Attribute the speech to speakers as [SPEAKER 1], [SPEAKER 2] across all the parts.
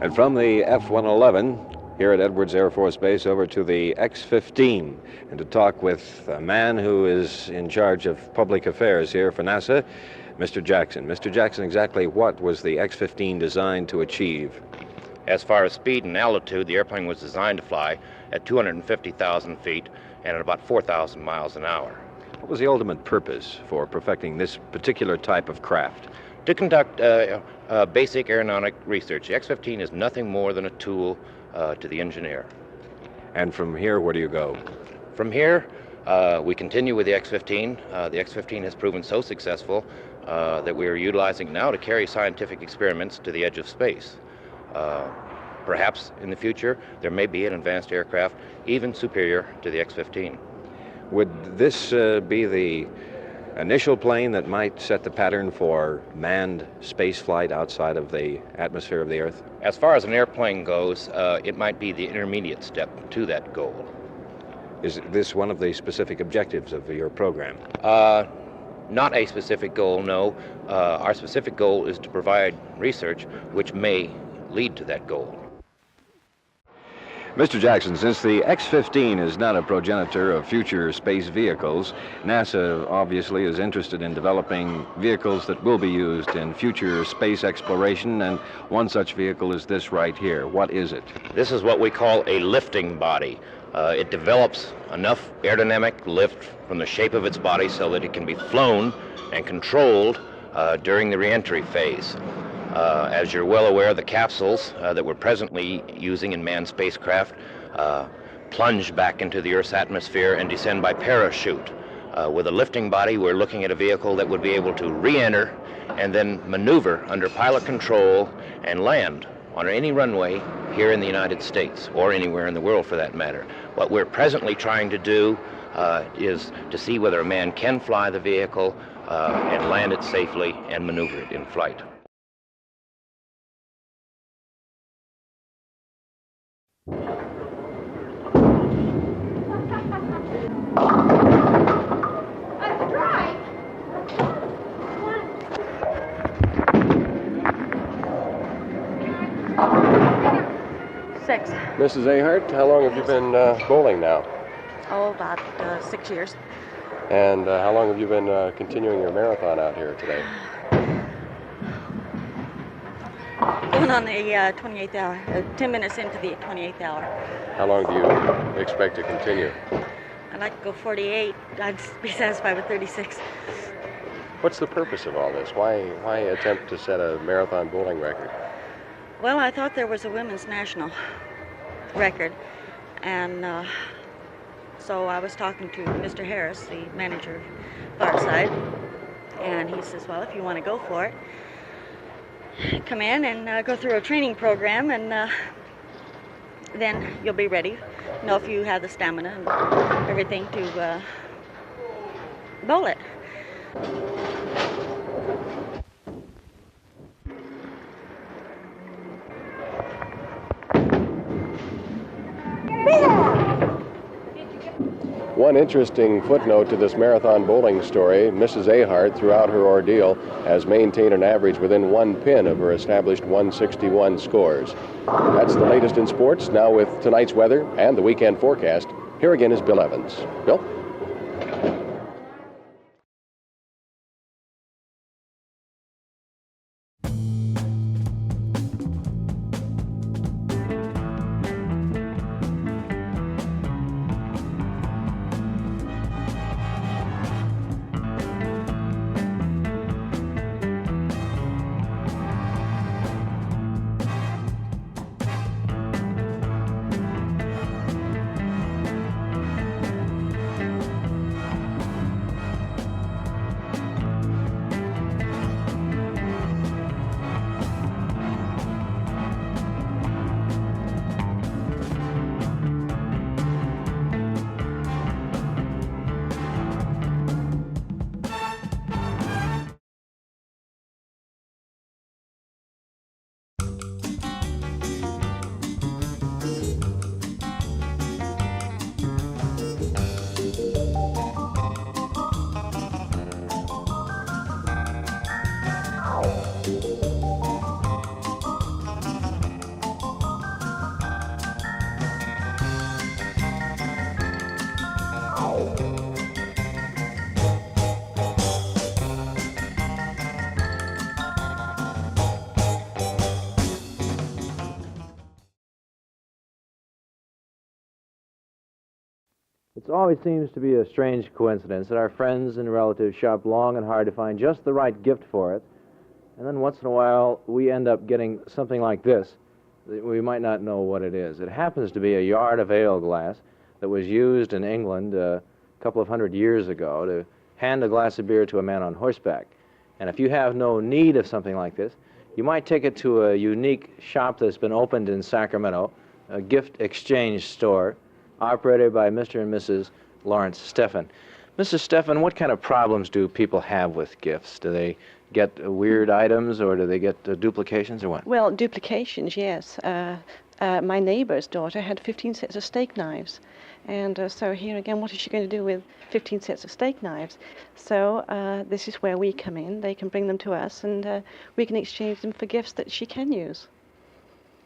[SPEAKER 1] And from the F-111 here at Edwards Air Force Base over to the X-15, and to talk with a man who is in charge of public affairs here for NASA, Mr. Jackson. Mr. Jackson, exactly what was the X-15 designed to achieve?
[SPEAKER 2] As far as speed and altitude, the airplane was designed to fly at 250,000 feet and at about 4,000 miles an hour.
[SPEAKER 1] What was the ultimate purpose for perfecting this particular type of craft?
[SPEAKER 2] To conduct basic aeronautic research. The X-15 is nothing more than a tool to the engineer.
[SPEAKER 1] And from here, where do you go?
[SPEAKER 2] From here, we continue with the X-15. The X-15 has proven so successful that we are utilizing it now to carry scientific experiments to the edge of space. Perhaps in the future, there may be an advanced aircraft even superior to the X-15.
[SPEAKER 1] Would this be the initial plane that might set the pattern for manned space flight outside of the atmosphere of the Earth?
[SPEAKER 2] As far as an airplane goes, it might be the intermediate step to that goal.
[SPEAKER 1] Is this one of the specific objectives of your program?
[SPEAKER 2] Not a specific goal, no. Our specific goal is to provide research which may lead to that goal.
[SPEAKER 1] Mr. Jackson, since the X-15 is not a progenitor of future space vehicles, NASA obviously is interested in developing vehicles that will be used in future space exploration, and one such vehicle is this right here. What is it?
[SPEAKER 2] This is what we call a lifting body. It develops enough aerodynamic lift from the shape of its body so that it can be flown and controlled during the reentry phase. As you're well aware, the capsules that we're presently using in manned spacecraft plunge back into the Earth's atmosphere and descend by parachute. With a lifting body, we're looking at a vehicle that would be able to re-enter and then maneuver under pilot control and land on any runway here in the United States, or anywhere in the world for that matter. What we're presently trying to do is to see whether a man can fly the vehicle and land it safely and maneuver it in flight.
[SPEAKER 3] Mrs. Ahart, how long have you been bowling now?
[SPEAKER 4] Oh, about 6 years.
[SPEAKER 3] And how long have you been continuing your marathon out here today?
[SPEAKER 4] Going on the 28th hour, 10 minutes into the 28th hour.
[SPEAKER 3] How long do you expect to continue?
[SPEAKER 4] I'd like to go 48. I'd be satisfied with 36.
[SPEAKER 3] What's the purpose of all this? Why attempt to set a marathon bowling record?
[SPEAKER 4] Well, I thought there was a women's national record, and so I was talking to Mr. Harris, the manager of Fireside, and he says, well, if you want to go for it, come in and go through a training program, and then you'll be ready. You know, if you have the stamina and everything to bowl it.
[SPEAKER 3] One interesting footnote to this marathon bowling story, Mrs. Ahart, throughout her ordeal, has maintained an average within 1 pin of her established 161 scores. That's the latest in sports. Now with tonight's weather and the weekend forecast, here again is Bill Evans. Bill?
[SPEAKER 5] It always seems to be a strange coincidence that our friends and relatives shop long and hard to find just the right gift for it, and then once in a while we end up getting something like this that we might not know what it is. It happens to be a yard of ale glass that was used in England a couple of hundred years ago to hand a glass of beer to a man on horseback. And if you have no need of something like this, you might take it to a unique shop that's been opened in Sacramento, a gift exchange store, operated by Mr. and Mrs. Lawrence Steffen. Mrs. Steffen, what kind of problems do people have with gifts? Do they get weird items, or do they get duplications, or what?
[SPEAKER 6] Well, duplications, yes. My neighbor's daughter had 15 sets of steak knives. And so here again, what is she going to do with 15 sets of steak knives? So this is where we come in. They can bring them to us, and we can exchange them for gifts that she can use.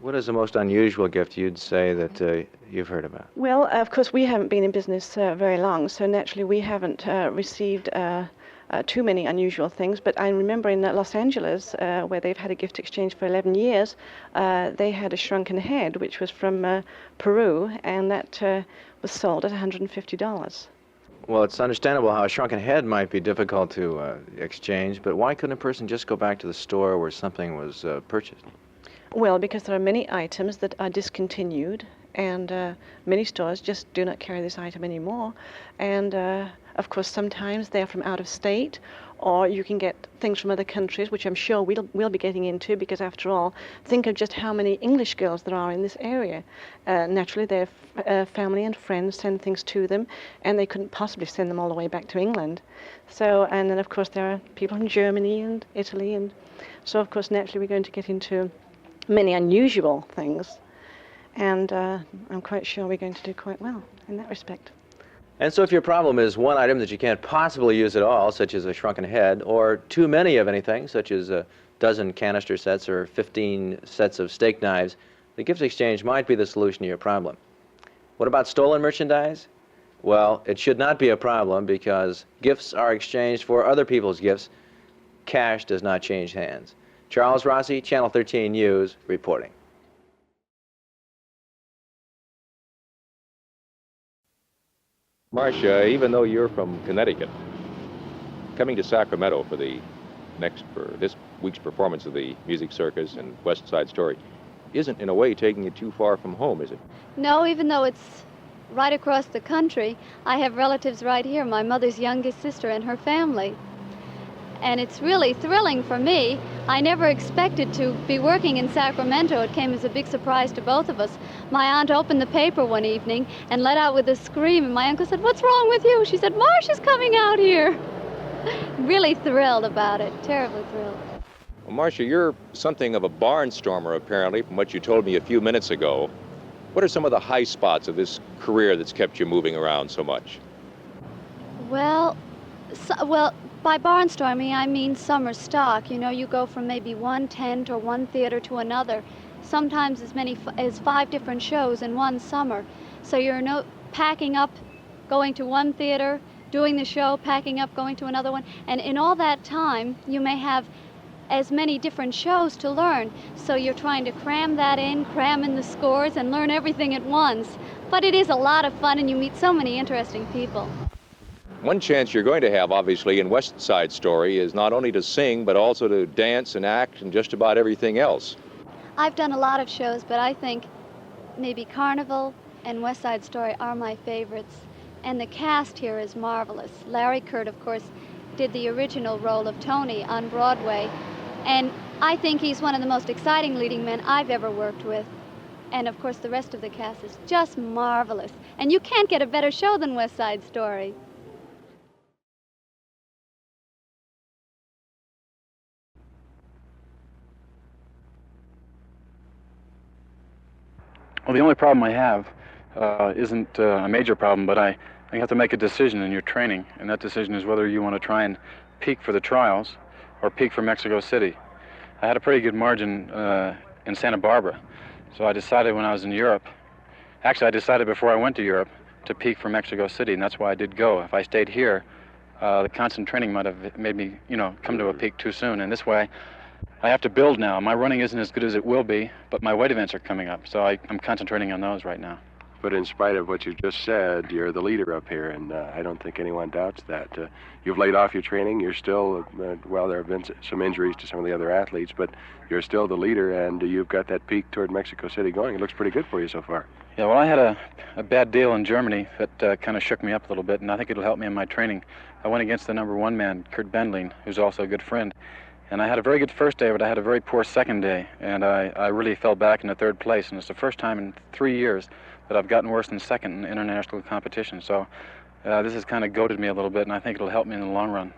[SPEAKER 5] What is the most unusual gift you'd say that you've heard about?
[SPEAKER 6] Well, of course, we haven't been in business very long, so naturally we haven't received too many unusual things. But I remember in Los Angeles, where they've had a gift exchange for 11 years, they had a shrunken head, which was from Peru, and that was sold at $150.
[SPEAKER 5] Well, it's understandable how a shrunken head might be difficult to exchange, but why couldn't a person just go back to the store where something was purchased?
[SPEAKER 6] Well, because there are many items that are discontinued, and many stores just do not carry this item anymore. And of course, sometimes they're from out of state, or you can get things from other countries, which I'm sure we'll be getting into, because after all, think of just how many English girls there are in this area. Naturally, their family and friends send things to them, and they couldn't possibly send them all the way back to England. So, and then of course there are people in Germany and Italy, and so of course naturally we're going to get into many unusual things, and I'm quite sure we're going to do quite well in that respect.
[SPEAKER 5] And so if your problem is one item that you can't possibly use at all, such as a shrunken head, or too many of anything, such as a dozen canister sets or 15 sets of steak knives, the gift exchange might be the solution to your problem. What about stolen merchandise? Well, it should not be a problem, because gifts are exchanged for other people's gifts. Cash does not change hands. Charles Rossi, Channel 13 News, reporting.
[SPEAKER 7] Marcia, even though you're from Connecticut, coming to Sacramento for this week's performance of the Music Circus and West Side Story isn't in a way taking you too far from home, is it?
[SPEAKER 8] No, even though it's right across the country, I have relatives right here, my mother's youngest sister and her family. And it's really thrilling for me. I never expected to be working in Sacramento. It came as a big surprise to both of us. My aunt opened the paper one evening and let out with a scream, and my uncle said, "What's wrong with you?" She said, "Marcia's coming out here." Really thrilled about it, terribly thrilled.
[SPEAKER 7] Well, Marcia, you're something of a barnstormer, apparently, from what you told me a few minutes ago. What are some of the high spots of this career that's kept you moving around so much?
[SPEAKER 8] Well, by barnstorming, I mean summer stock. You know, you go from maybe one tent or one theater to another, sometimes as many as 5 different shows in one summer. So you're packing up, going to one theater, doing the show, packing up, going to another one. And in all that time, you may have as many different shows to learn. So you're trying to cram that in, cram in the scores, and learn everything at once. But it is a lot of fun, and you meet so many interesting people.
[SPEAKER 7] One chance you're going to have, obviously, in West Side Story is not only to sing, but also to dance and act and just about everything else.
[SPEAKER 8] I've done a lot of shows, but I think maybe Carnival and West Side Story are my favorites. And the cast here is marvelous. Larry Kurt, of course, did the original role of Tony on Broadway. And I think he's one of the most exciting leading men I've ever worked with. And of course, the rest of the cast is just marvelous. And you can't get a better show than West Side Story.
[SPEAKER 9] Well, the only problem I have isn't a major problem, but I have to make a decision in your training, and that decision is whether you want to try and peak for the trials or peak for Mexico City. I had a pretty good margin in Santa Barbara. So I decided when I was in Europe, actually I decided before I went to Europe to peak for Mexico City, and that's why I did go. If I stayed here, the constant training might have made me, come to a peak too soon. And this way, I have to build now. My running isn't as good as it will be, but my weight events are coming up, so I'm concentrating on those right now.
[SPEAKER 3] But in spite of what you just said, you're the leader up here, and I don't think anyone doubts that. You've laid off your training. You're still, well, there have been some injuries to some of the other athletes, but you're still the leader, and you've got that peak toward Mexico City going. It looks pretty good for you so far.
[SPEAKER 9] Yeah, well, I had a bad deal in Germany that kind of shook me up a little bit, and I think it'll help me in my training. I went against the #1 man, Kurt Bendling, who's also a good friend. And I had a very good first day, but I had a very poor second day, and I really fell back into third place, and it's the first time in 3 years that I've gotten worse than second in international competition. So this has kind of goaded me a little bit, and I think it'll help me in the long run.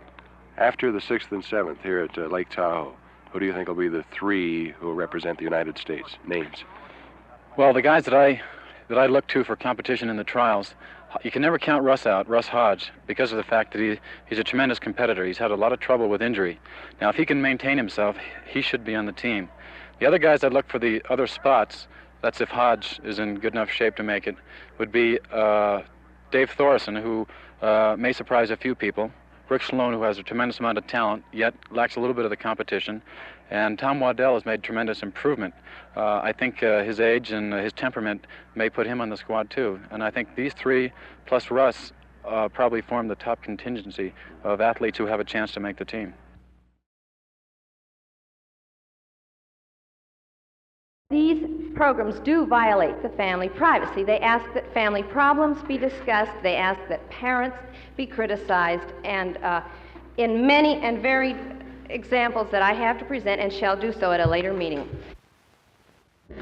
[SPEAKER 3] After the 6th and 7th here at Lake Tahoe, who do you think will be the 3 who will represent the United States? Names.
[SPEAKER 9] Well, the guys that I look to for competition in the trials, you can never count Russ out, Russ Hodge, because of the fact that he's a tremendous competitor. He's had a lot of trouble with injury. Now, if he can maintain himself, he should be on the team. The other guys I'd look for the other spots, that's if Hodge is in good enough shape to make it, would be Dave Thorson, who may surprise a few people, Rick Sloan, who has a tremendous amount of talent, yet lacks a little bit of the competition, and Tom Waddell has made tremendous improvement. I think his age and his temperament may put him on the squad too, and I think these 3 plus Russ probably form the top contingency of athletes who have a chance to make the team.
[SPEAKER 10] These programs do violate the family privacy. They ask that family problems be discussed. They ask that parents be criticized. And in many and varied examples that I have to present and shall do so at a later meeting.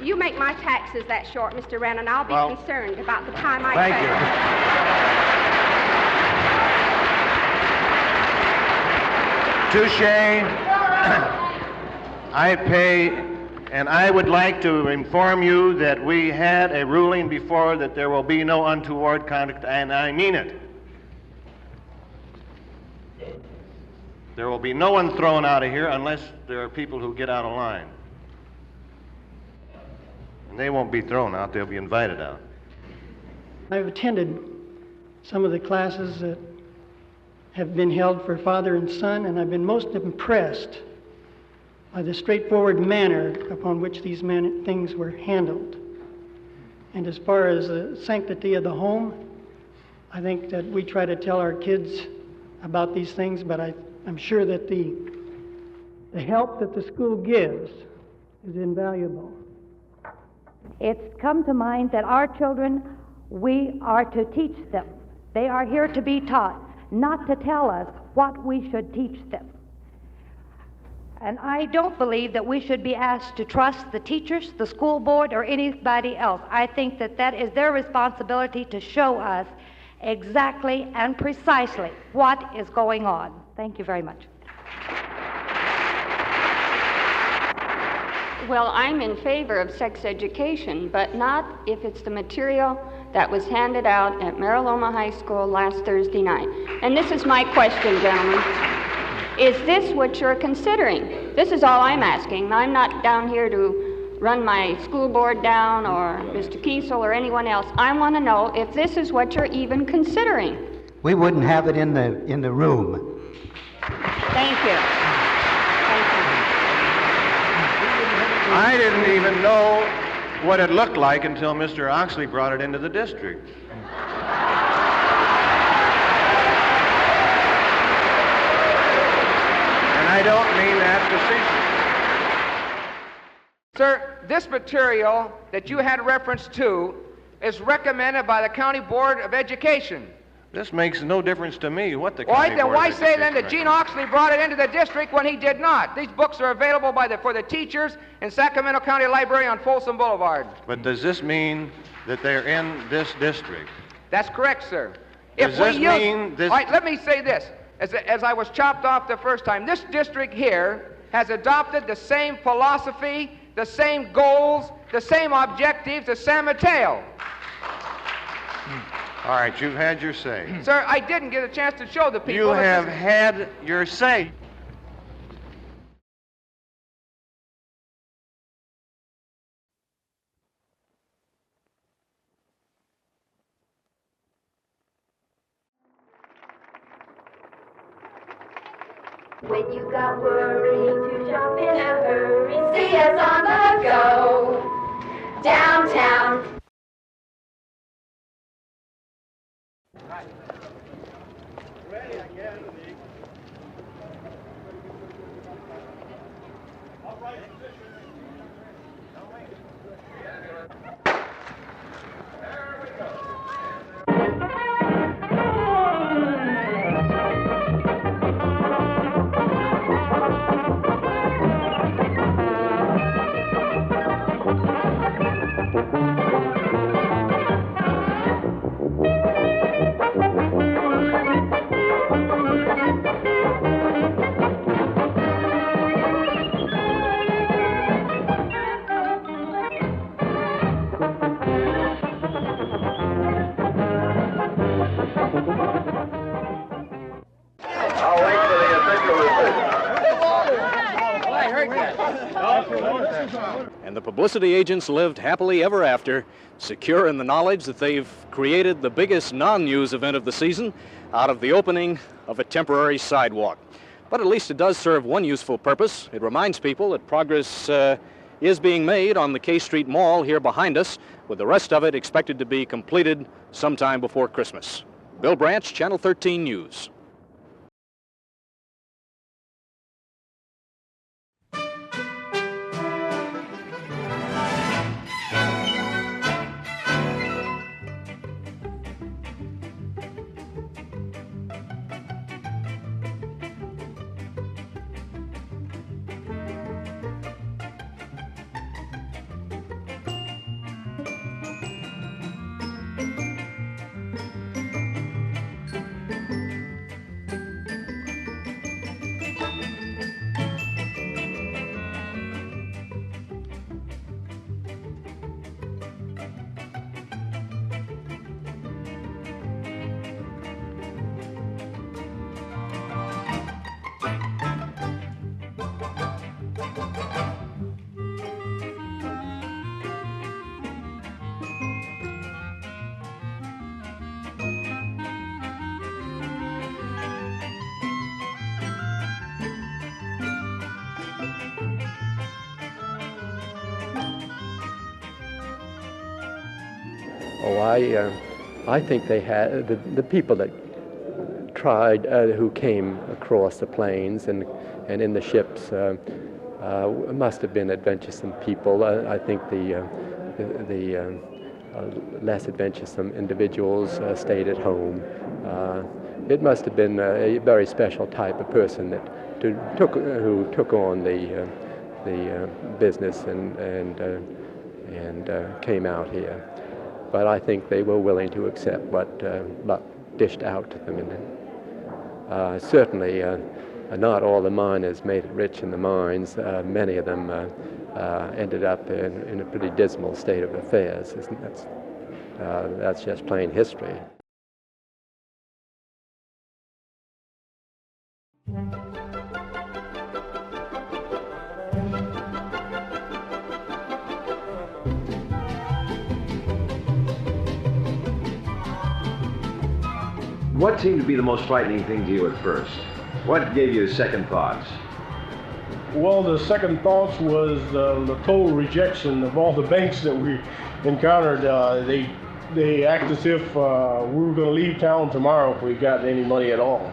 [SPEAKER 11] You make my taxes that short, Mr. Wren, and I'll be concerned about the time I
[SPEAKER 12] Thank you. Touche. I pay. And I would like to inform you that we had a ruling before that there will be no untoward conduct, and I mean it. There will be no one thrown out of here unless there are people who get out of line. And they won't be thrown out, they'll be invited out.
[SPEAKER 13] I've attended some of the classes that have been held for father and son, and I've been most impressed by the straightforward manner upon which these things were handled. And as far as the sanctity of the home, I think that we try to tell our kids about these things, but I'm sure that the help that the school gives is invaluable.
[SPEAKER 14] It's come to mind that our children, we are to teach them. They are here to be taught, not to tell us what we should teach them. And I don't believe that we should be asked to trust the teachers, the school board, or anybody else. I think that that is their responsibility to show us exactly and precisely what is going on. Thank you very much.
[SPEAKER 11] Well, I'm in favor of sex education, but not if it's the material that was handed out at Mariloma High School last Thursday night. And this is my question, gentlemen. Is this what you're considering? This is all I'm asking. I'm not down here to run my school board down or Mr. Kiesel or anyone else. I want to know if this is what you're even considering.
[SPEAKER 15] We wouldn't have it in the room.
[SPEAKER 11] Thank you. Thank you.
[SPEAKER 12] I didn't even know what it looked like until Mr. Oxley brought it into the district. I don't mean that facetiously.
[SPEAKER 16] Sir, this material that you had reference to is recommended by the County Board of Education.
[SPEAKER 12] This makes no difference to me what the county
[SPEAKER 16] Then
[SPEAKER 12] board
[SPEAKER 16] why
[SPEAKER 12] of
[SPEAKER 16] say
[SPEAKER 12] education
[SPEAKER 16] then that Gene Oxley brought it into the district when he did not? These books are available for the teachers in Sacramento County Library on Folsom Boulevard.
[SPEAKER 12] But does this mean that they're in this district?
[SPEAKER 16] That's correct, sir.
[SPEAKER 12] Does this mean this...
[SPEAKER 16] All right, let me say this. As I was chopped off the first time, this district here has adopted the same philosophy, the same goals, the same objectives as San Mateo.
[SPEAKER 12] All right, you've had your say.
[SPEAKER 16] Sir, I didn't get a chance to show the people.
[SPEAKER 12] You have had your say.
[SPEAKER 17] When you got worried to shop in a hurry, see us on the go, downtown.
[SPEAKER 18] And the publicity agents lived happily ever after, secure in the knowledge that they've created the biggest non-news event of the season out of the opening of a temporary sidewalk. But at least it does serve one useful purpose. It reminds people that progress is being made on the K Street Mall here behind us, with the rest of it expected to be completed sometime before Christmas. Bill Branch, Channel 13 News.
[SPEAKER 19] Oh, I think they had the people that tried, who came across the plains and in the ships, must have been adventuresome people. I think the less adventuresome individuals stayed at home. It must have been a very special type of person that who took on the business and came out here. But I think they were willing to accept what luck dished out to them. And certainly, not all the miners made it rich in the mines. Many of them ended up in a pretty dismal state of affairs. That's just plain history.
[SPEAKER 1] What seemed to be the most frightening thing to you at first? What gave you second thoughts?
[SPEAKER 20] Well, the second thoughts was the total rejection of all the banks that we encountered. They act as if we were going to leave town tomorrow if we got any money at all.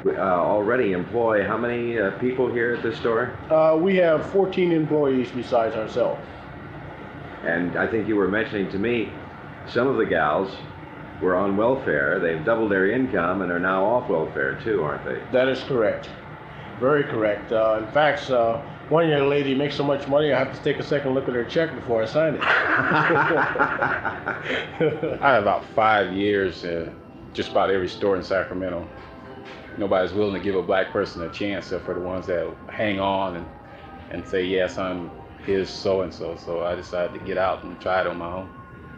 [SPEAKER 1] Already employ how many people here at this store?
[SPEAKER 20] We have 14 employees besides ourselves.
[SPEAKER 1] And I think you were mentioning to me some of the gals were on welfare. They've doubled their income and are now off welfare too, aren't they?
[SPEAKER 20] That is correct. Very correct. In fact, one young lady makes so much money I have to take a second look at her check before I sign it.
[SPEAKER 9] I have about 5 years just about every store in Sacramento. Nobody's willing to give a black person a chance except for the ones that hang on and say, yes, I'm his so-and-so. So I decided to get out and try it on my own.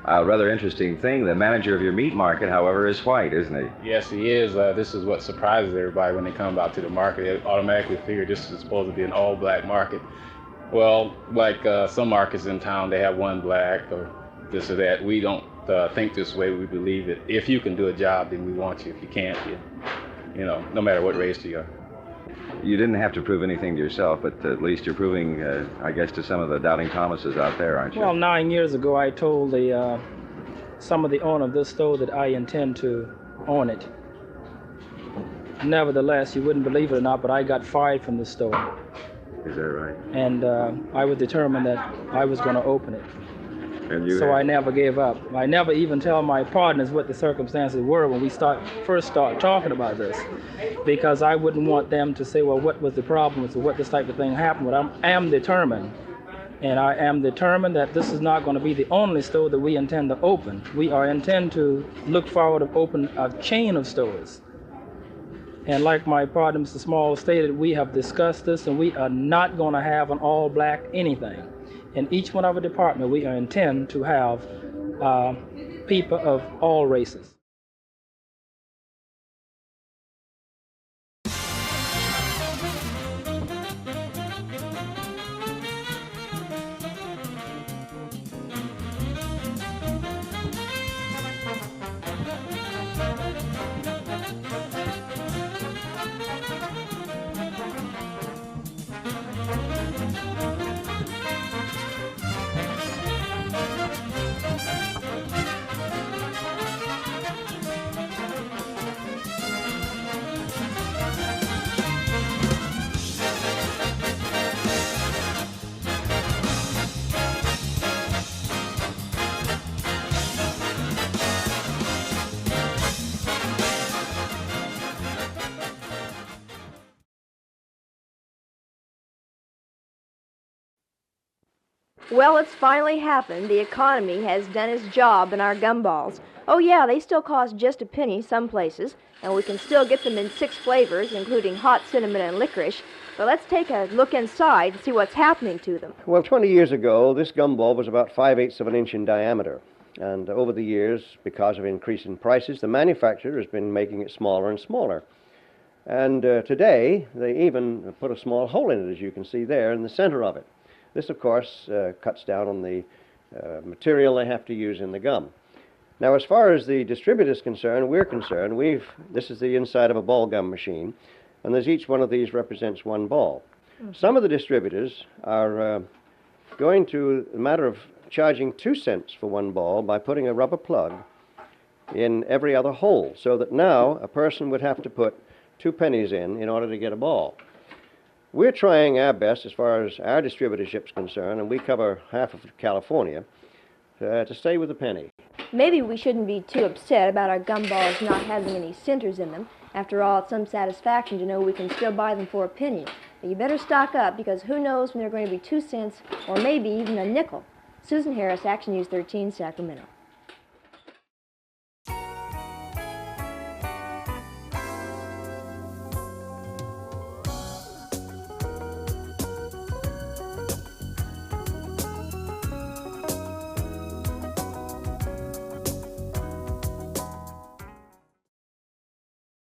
[SPEAKER 1] A rather interesting thing, the manager of your meat market, however, is white, isn't he?
[SPEAKER 9] Yes, he is. This is what surprises everybody when they come out to the market. They automatically figure this is supposed to be an all-black market. Well, like some markets in town, they have one black or this or that. We don't think this way. We believe that if you can do a job, then we want you. If you can't, no matter what race you are.
[SPEAKER 1] You didn't have to prove anything to yourself, but at least you're proving, I guess, to some of the doubting Thomases out there, aren't you?
[SPEAKER 21] Well, 9 years ago, I told some of the owner of this store that I intend to own it. Nevertheless, you wouldn't believe it or not, but I got fired from the store.
[SPEAKER 1] Is that right?
[SPEAKER 21] And I was determined that I was going to open it.
[SPEAKER 1] And you
[SPEAKER 21] so I never gave up. I never even tell my partners what the circumstances were when we first start talking about this, because I wouldn't want them to say, well, what was the problem, so what this type of thing happened. But I am determined, and I am determined that this is not going to be the only store that we intend to open. We intend to look forward to open a chain of stores. And like my partner, Mr. Small, stated, we have discussed this, and we are not going to have an all-black anything. In each one of our department, we intend to have people of all races.
[SPEAKER 22] Well, it's finally happened. The economy has done its job in our gumballs. Oh yeah, they still cost just a penny some places, and we can still get them in 6 flavors, including hot cinnamon and licorice. But let's take a look inside and see what's happening to them.
[SPEAKER 23] Well, 20 years ago, this gumball was about 5/8 of an inch in diameter. And over the years, because of increasing prices, the manufacturer has been making it smaller and smaller. And today, they even put a small hole in it, as you can see there, in the center of it. This, of course, cuts down on the material they have to use in the gum. Now, as far as the distributor is concerned, this is the inside of a ball gum machine, and there's each one of these represents one ball. Mm-hmm. Some of the distributors are going to a matter of charging 2 cents for one ball by putting a rubber plug in every other hole, so that now a person would have to put 2 pennies in order to get a ball. We're trying our best as far as our distributorship is concerned, and we cover half of California, to stay with a penny.
[SPEAKER 22] Maybe we shouldn't be too upset about our gumballs not having any centers in them. After all, it's some satisfaction to know we can still buy them for a penny. But you better stock up, because who knows when they're going to be 2 cents or maybe even a nickel. Susan Harris, Action News 13, Sacramento.